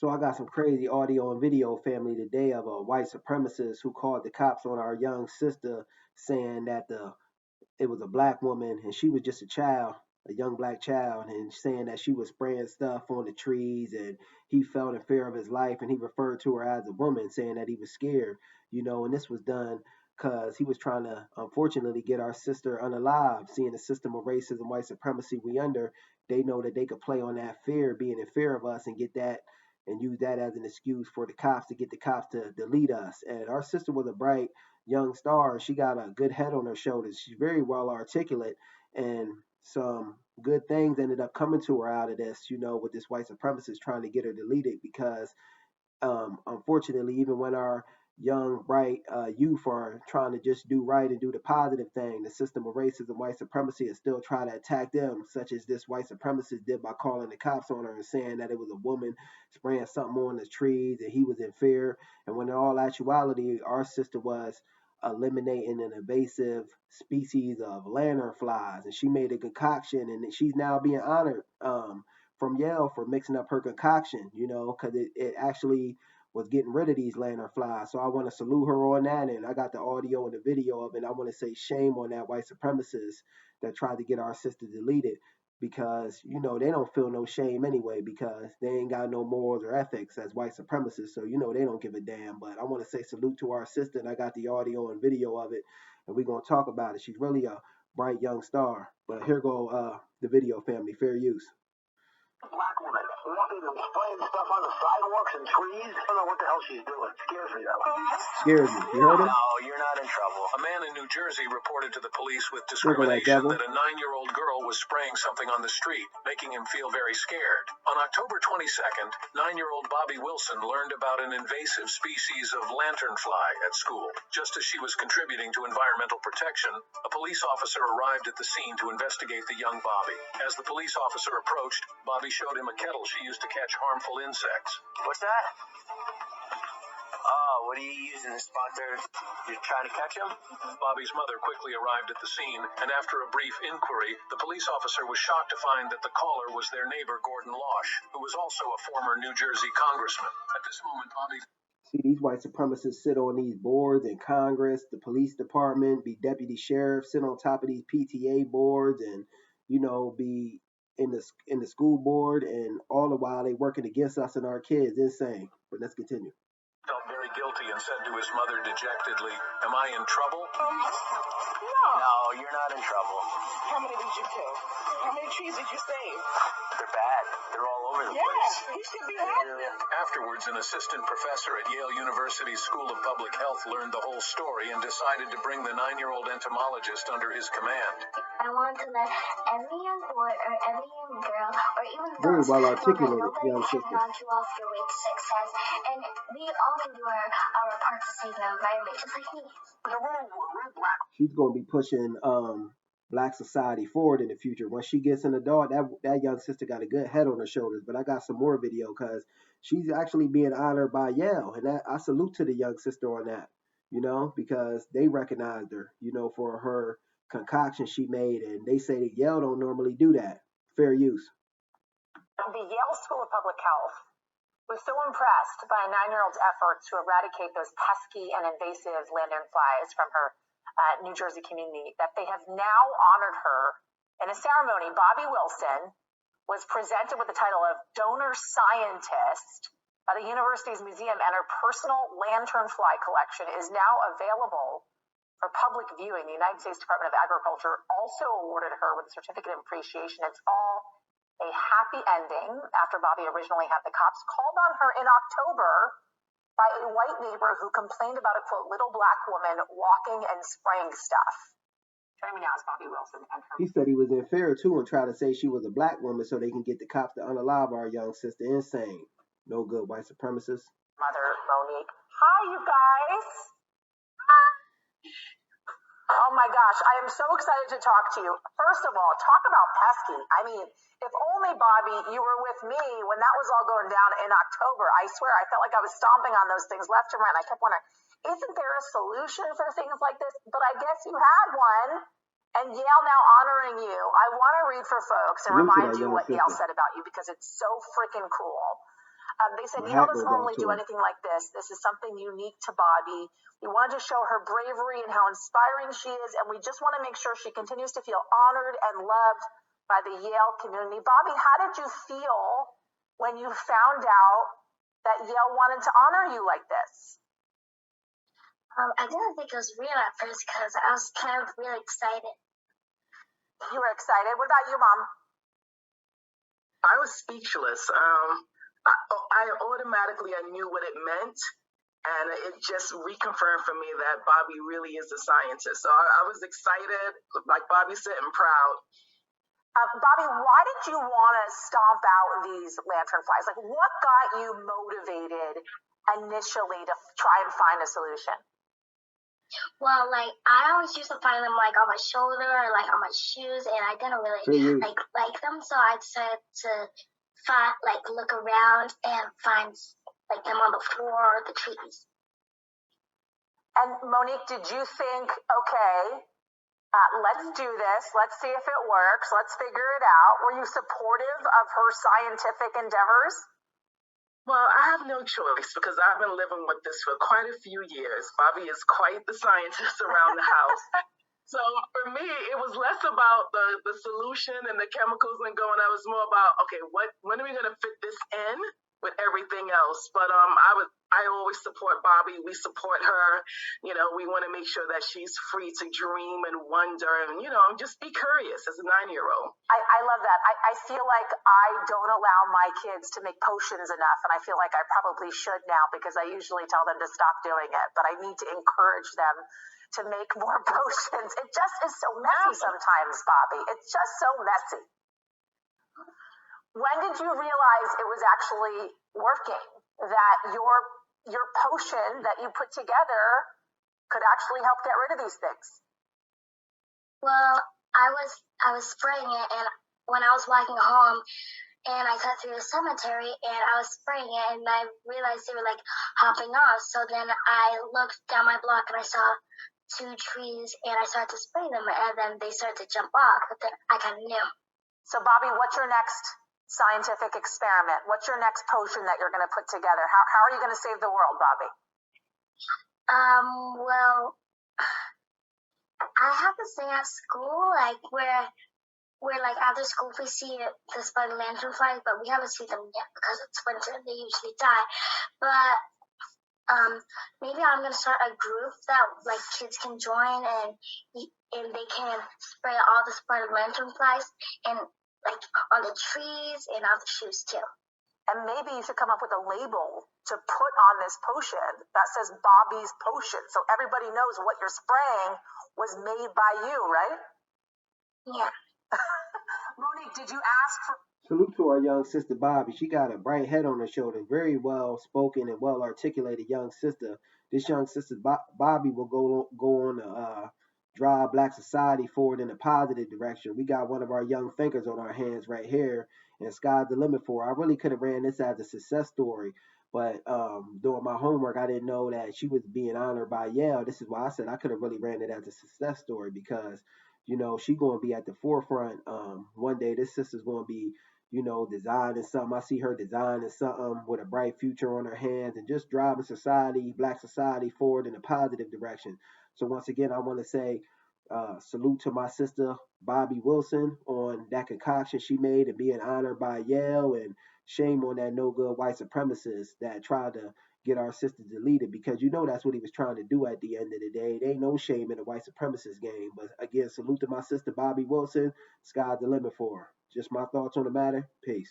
So I got some crazy audio and video family today of a white supremacist who called the cops on our young sister, saying that the it was a black woman and she was just a child, a young black child, and saying that she was spraying stuff on the trees and he felt in fear of his life and he referred to her as a woman, saying that he was scared, and this was done because he was trying to unfortunately get our sister unalive, seeing the system of racism, white supremacy we under. They know that they could play on that fear, being in fear of us, and get that and use that as an excuse for the cops to get the cops to delete us. And our sister was a bright young star. She got a good head on her shoulders. She's very well articulate, and some good things ended up coming to her out of this, with this white supremacist trying to get her deleted because unfortunately, even when our young, bright youth are trying to just do right and do the positive thing, the system of racism, white supremacy is still trying to attack them, such as this white supremacist did by calling the cops on her and saying that it was a woman spraying something on the trees and he was in fear. And when in all actuality, our sister was eliminating an invasive species of lanternflies, and she made a concoction, and she's now being honored from Yale for mixing up her concoction, because it actually was getting rid of these lanternflies. So I want to salute her on that, and I got the audio and the video of it. I want to say shame on that white supremacist that tried to get our sister deleted because, they don't feel no shame anyway because they ain't got no morals or ethics as white supremacists. So, they don't give a damn. But I want to say salute to our sister, and I got the audio and video of it, and we're going to talk about it. She's really a bright young star. But here go the video, family. Fair use. Black woman walking and spraying stuff on the sidewalks and trees. I don't know what the hell she's doing. It scares me that way. Scares me. You heard him? No, you're not in trouble. A man in New Jersey reported to the police with discrimination that a 9-year-old girl was spraying something on the street, making him feel very scared. On October 22nd, 9-year-old Bobby Wilson learned about an invasive species of lanternfly at school. Just as she was contributing to environmental protection, a police officer arrived at the scene to investigate the young Bobby. As the police officer approached, Bobby showed him a kettle she used to catch harmful insects. What's that? Oh, what are you using this spot there? You're trying to catch him? Bobby's mother quickly arrived at the scene, and after a brief inquiry, the police officer was shocked to find that the caller was their neighbor, Gordon Losh, who was also a former New Jersey congressman. At this moment, Bobby... See, these white supremacists sit on these boards in Congress, the police department, be deputy sheriffs, sit on top of these PTA boards, and, be in the school board, and all the while they working against us and our kids. Insane. But let's continue. Felt very guilty and said to his mother dejectedly, "Am I in trouble?" No, you're not in trouble. How many did you kill? How many trees did you save? They're bad. They're all over the place. Yeah, he should be happy. Afterwards, an assistant professor at Yale University's School of Public Health learned the whole story and decided to bring the 9-year-old entomologist under his command. I want to let every young boy or every young girl or even Very those well know that articulated, nobody young can sister. knock you off your way to success, and we all can do our part to save the environment, just like me. We're black. She's going to be pushing black society forward in the future. When she gets an adult, that young sister got a good head on her shoulders. But I got some more video because she's actually being honored by Yale, and I salute to the young sister on that, because they recognized her, for her concoction she made, and they say that Yale don't normally do that. Fair use. The Yale School of Public Health was so impressed by a 9-year-old's efforts to eradicate those pesky and invasive lanternflies from her New Jersey community that they have now honored her in a ceremony. Bobby Wilson was presented with the title of Donor Scientist by the university's museum, and her personal lanternfly collection is now available for public viewing. The United States Department of Agriculture also awarded her with a certificate of appreciation. It's all a happy ending after Bobby originally had the cops called on her in October by a white neighbor who complained about a, quote, little black woman walking and spraying stuff. Joining me now is Bobby Wilson and her... He said he was in fear too and tried to say she was a black woman so they can get the cops to unalive our young sister. Insane. No good, white supremacists. Mother, Monique. Hi, you guys. Oh my gosh, I am so excited to talk to you. First of all, talk about pesky. I mean, if only, Bobby, you were with me when that was all going down in October. I swear, I felt like I was stomping on those things left and right. And I kept wondering, isn't there a solution for things like this? But I guess you had one. And Yale now honoring you. I want to read for folks and remind you what Yale said about you because it's so freaking cool. They said My Yale hat doesn't goes off normally to do her. anything like this. This is something unique to Bobby. We wanted to show her bravery and how inspiring she is, and we just want to make sure she continues to feel honored and loved by the Yale community. Bobby, how did you feel when you found out that Yale wanted to honor you like this? I didn't think it was real at first because I was kind of really excited. You were excited. What about you, Mom? I was speechless. I automatically I knew what it meant, and it just reconfirmed for me that Bobby really is a scientist. So I was excited, like Bobby said, and proud. Bobby, why did you want to stomp out these lanternflies? Like, what got you motivated initially to try and find a solution? Well, like, I always used to find them, like, on my shoulder or, like, on my shoes, and I didn't really, like them, so I decided to look around and find, like, them on the floor or the trees. And Monique, did you think, okay, let's do this, let's see if it works, let's figure it out? Were you supportive of her scientific endeavors? Well, I have no choice because I've been living with this for quite a few years. Bobby is quite the scientist around the house. So for me, it was less about the solution and the chemicals and going. I was more about, okay, when are we going to fit this in with everything else? But I always support Bobby. We support her. You know, we want to make sure that she's free to dream and wonder and, you know, just be curious as a 9-year-old. I love that. I feel like I don't allow my kids to make potions enough, and I feel like I probably should now because I usually tell them to stop doing it, but I need to encourage them to make more potions. It just is so messy sometimes, Bobby. It's just so messy. When did you realize it was actually working? That your potion that you put together could actually help get rid of these things? Well, I was spraying it, and when I was walking home, and I cut through the cemetery, and I was spraying it, and I realized they were like hopping off. So then I looked down my block, and I saw 2 trees, and I started to spray them, and then they started to jump off. But then I kind of knew. So, Bobby, what's your next scientific experiment? What's your next potion that you're going to put together? How are you going to save the world, Bobby? Well, I have this thing at school, like where like after school we see the spider lanternflies, but we haven't seen them yet because it's winter and they usually die. But maybe I'm gonna start a group that like kids can join and they can spray all the spider lanternflies and like on the trees and on the shoes too. And maybe you should come up with a label to put on this potion that says Bobby's Potion, so everybody knows what you're spraying was made by you, right? Yeah. Monique, did you ask for... Salute to our young sister Bobby. She got a bright head on her shoulder, very well spoken and well articulated young sister. This young sister Bobby will go on to drive Black society forward in a positive direction. We got one of our young thinkers on our hands right here, and sky's the limit for her. I really could have ran this as a success story, but doing my homework, I didn't know that she was being honored by Yale. This is why I said I could have really ran it as a success story because, you know, she's going to be at the forefront. One day this sister's going to be, you know, designing something. I see her designing something with a bright future on her hands and just driving society, Black society forward in a positive direction. So once again, I want to say salute to my sister Bobby Wilson on that concoction she made and being honored by Yale, and shame on that no good white supremacist that tried to get our sister deleted, because you know that's what he was trying to do at the end of the day. There ain't no shame in the white supremacist game. But again, salute to my sister Bobby Wilson. Sky's the limit for her. Just my thoughts on the matter. Peace.